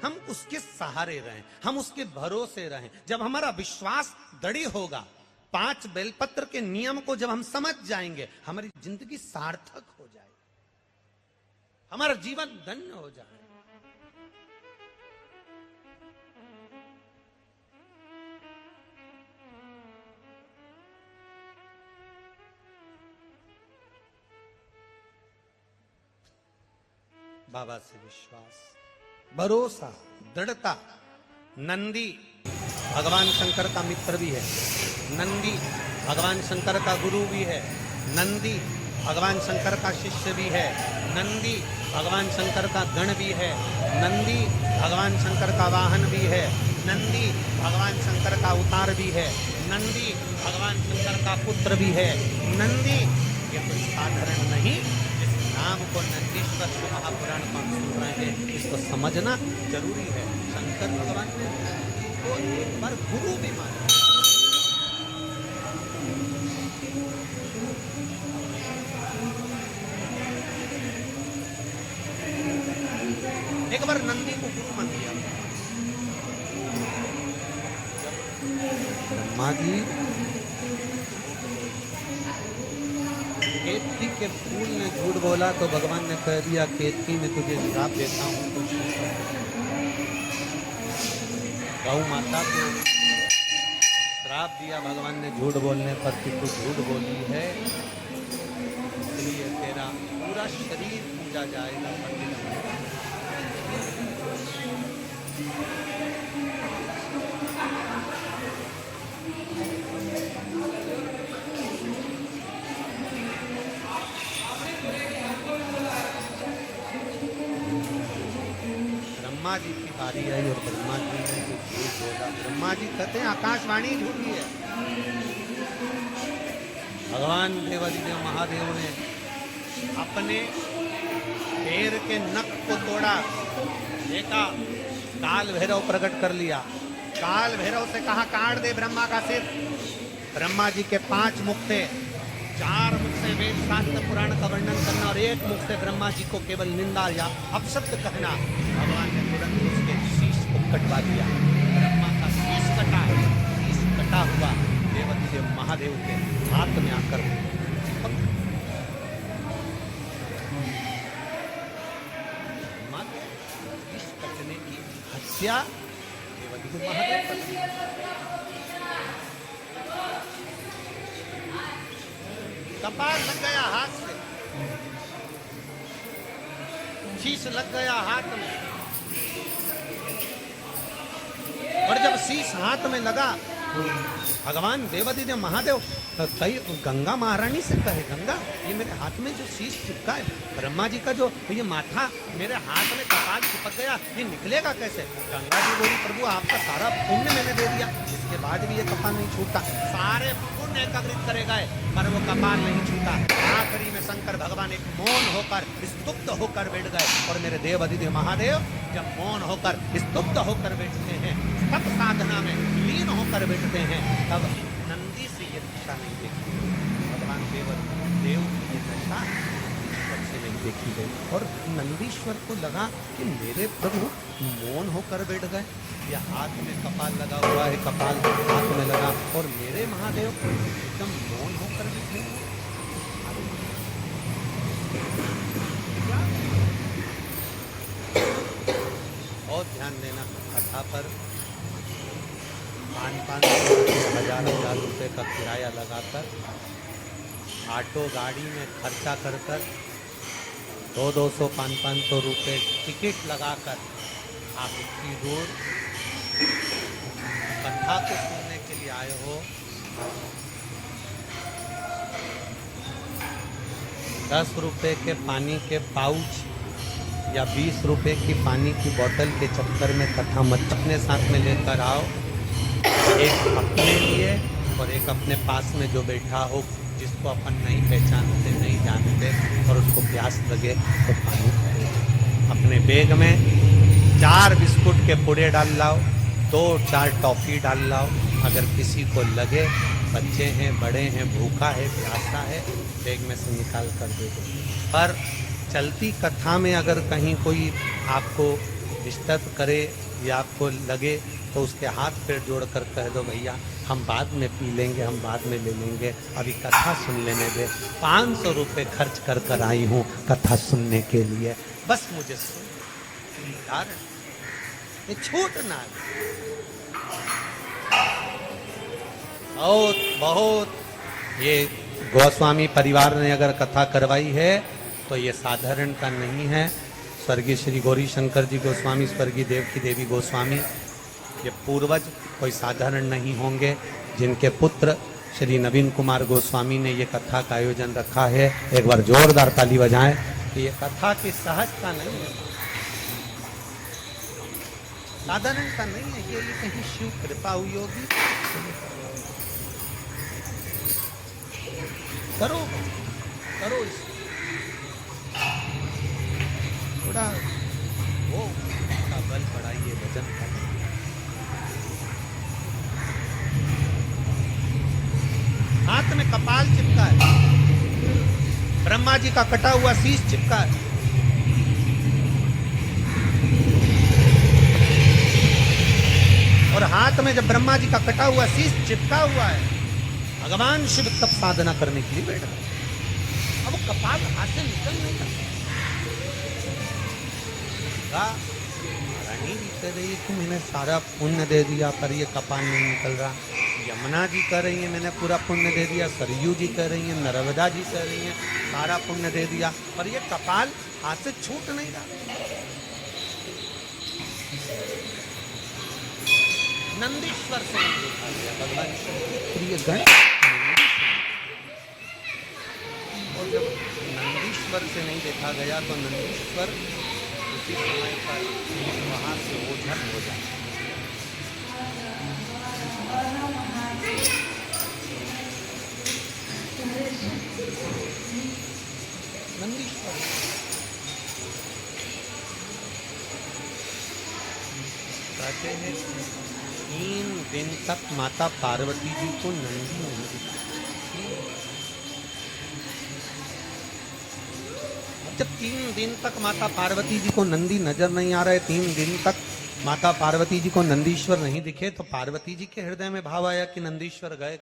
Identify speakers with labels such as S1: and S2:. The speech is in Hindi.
S1: हम उसके सहारे रहें, हम उसके भरोसे रहें। जब हमारा विश्वास दृढ़ होगा, 5 बेलपत्र के नियम को जब हम समझ जाएंगे, हमारी जिंदगी सार्थक हो जाएगी, हमारा जीवन धन्य हो जाएगा। बाबा से विश्वास, भरोसा, दृढ़ता। नंदी भगवान शंकर का मित्र भी है, नंदी भगवान शंकर का गुरु भी है, नंदी भगवान शंकर का शिष्य भी है, नंदी भगवान शंकर का गण भी है, नंदी भगवान शंकर का वाहन भी है, नंदी भगवान शंकर का अवतार भी है, नंदी भगवान शंकर का पुत्र भी है। नंदी ये कोई साधारण नहीं, नाम को नंदीश्वर को महापुराण को हम सुन रहे हैं, इसको समझना जरूरी है। शंकर भगवान ने तो एक बार गुरु भी माना। एक बार नंदी को गुरु मान लिया। ब्रह्मा जी केतकी के फूल ने झूठ बोला तो भगवान ने कह दिया, केतकी में तुझे श्राप देता हूं। तो गौ माता को श्राप दिया भगवान ने झूठ बोलने पर कि तू झूठ बोली है, इसलिए तेरा पूरा शरीर पूजा जाएगा। ब्रह्मा जी की बारी आई और ब्रह्मा जी ने जो झूठ बोला, ब्रह्मा जी कहते हैं आकाशवाणी झूठी है। भगवान देवादिदेव महादेव ने अपने पैर के नख को तोड़ा, देखा काल भैरव प्रकट कर लिया। काल भैरव से कहा काट दे ब्रह्मा का सिर। ब्रह्मा जी के 5 मुख थे, 4 मुख से वेद शास्त्र पुराण का वर्णन करना और 1 मुख से ब्रह्मा जी को केवल निंदा या अपशब्द कहना। भगवान ने तुरंत उसके शीश को कटवा दिया। ब्रह्मा का शीश कटा, शीश कटा हुआ देवादिदेव महादेव के हाथ में आकर शीश कटने की हत्या देवादिदेव महादेव कर। कपाल लग गया हाथ से, शीश लग गया हाथ में, और जब शीश हाथ में लगा भगवान देवादिदेव महादेव कई गंगा महारानी से कहे, गंगा ये मेरे हाथ में जो शीश चिपका है, ब्रह्मा जी का जो ये माथा मेरे हाथ में कपाल चिपक गया, ये निकलेगा कैसे? गंगा जी बोली प्रभु आपका सारा पुण्य मैंने दे दिया, इसके बाद भी ये कपाल नहीं छूटा। सारे पुण्य एकत्रित करे गए पर वो कपाल नहीं छूटा। आखिरी में शंकर भगवान एक मौन होकर स्तुब्ध होकर बैठ गए, और मेरे देवादिदेव महादेव जब मौन होकर स्तुब्ध होकर बैठते हैं, तप साधना में लीन होकर बैठते हैं, तब नंदी से ये दशा नहीं देखी। भगवान देव की दशा ईश्वर से नहीं देखी गई, और नंदीश्वर को लगा कि मेरे प्रभु मौन होकर बैठ गए, या हाथ में कपाल लगा हुआ है, कपाल हाथ में लगा, और मेरे महादेव एकदम मौन होकर बैठे। और ध्यान देना कथा पर 5,000 रुपये का किराया लगाकर, ऑटो गाड़ी में खर्चा कर 200 500 रुपये टिकट लगाकर आप इतनी दूर कथा को सुनने के लिए आए हो। 10 रुपये के पानी के पाउच या 20 रुपये की पानी की बोतल के चक्कर में कथा मत अपने साथ में लेकर आओ। एक अपने लिए और एक अपने पास में जो बैठा हो, जिसको अपन नहीं पहचानते नहीं जानते और उसको प्यास लगे तो पानी पिए। अपने बैग में 4 बिस्कुट के पुड़े डाल लाओ, 2-4 टॉफ़ी डाल लाओ। अगर किसी को लगे, बच्चे हैं बड़े हैं, भूखा है प्यासा है, बैग में से निकाल कर दे दो। पर चलती कथा में अगर कहीं कोई आपको डिस्टर्ब करे या आपको लगे तो उसके हाथ पैर जोड़ कर कह दो भैया हम बाद में पी लेंगे, हम बाद में ले लेंगे, अभी कथा सुन लेने दे। 500 रुपये खर्च कर कर आई हूँ कथा सुनने के लिए, बस मुझे सुन यार, ये छूट ना। बहुत बहुत ये गोस्वामी परिवार ने अगर कथा करवाई है तो ये साधारण का नहीं है। स्वर्गीय श्री गौरी शंकर जी गोस्वामी, स्वर्गीय देवकी देवी गोस्वामी, ये पूर्वज कोई साधारण नहीं होंगे, जिनके पुत्र श्री नवीन कुमार गोस्वामी ने ये कथा का आयोजन रखा है। एक बार जोरदार ताली बजाएं कि ये कथा की सहजता नहीं है, साधारणता नहीं है, ये कहीं शिव कृपा हुई होगी। करो करो थोड़ा वो का बल बढ़ाइए, वजन का। हाथ में कपाल चिपका है, ब्रह्मा जी का कटा हुआ शीश चिपका है। और हाथ में जब ब्रह्मा जी का कटा हुआ शीश चिपका हुआ है, भगवान शिव तब साधना करने के लिए बैठ गए। अब वो कपाल हाथ से निकल नहीं रहा। रानी जी कह रही है कि मैंने सारा पुण्य दे दिया पर ये कपाल नहीं निकल रहा। यमुना जी कह रही है मैंने पूरा पुण्य दे दिया। सरयू जी कह रही है, नर्मदा जी कह रही है सारा पुण्य दे दिया, पर ये कपाल हाथ से छूट नहीं रहा। नंदीश्वर से नहीं देखा गया भगवान प्रिय गण। और जब नंदीश्वर से नहीं देखा गया तो नंदीश्वर उसी समय पर वहां से ओझल हो जाए। नंदीश्वर कहते हैं 3 दिन तक माता पार्वती जी को नंदी नहीं दिखा। जब 3 दिन तक माता पार्वती जी को नंदी नजर नहीं आ रहे, 3 दिन तक माता पार्वती जी को नंदीश्वर नहीं दिखे, तो पार्वती जी के हृदय में भाव आया कि नंदीश्वर गए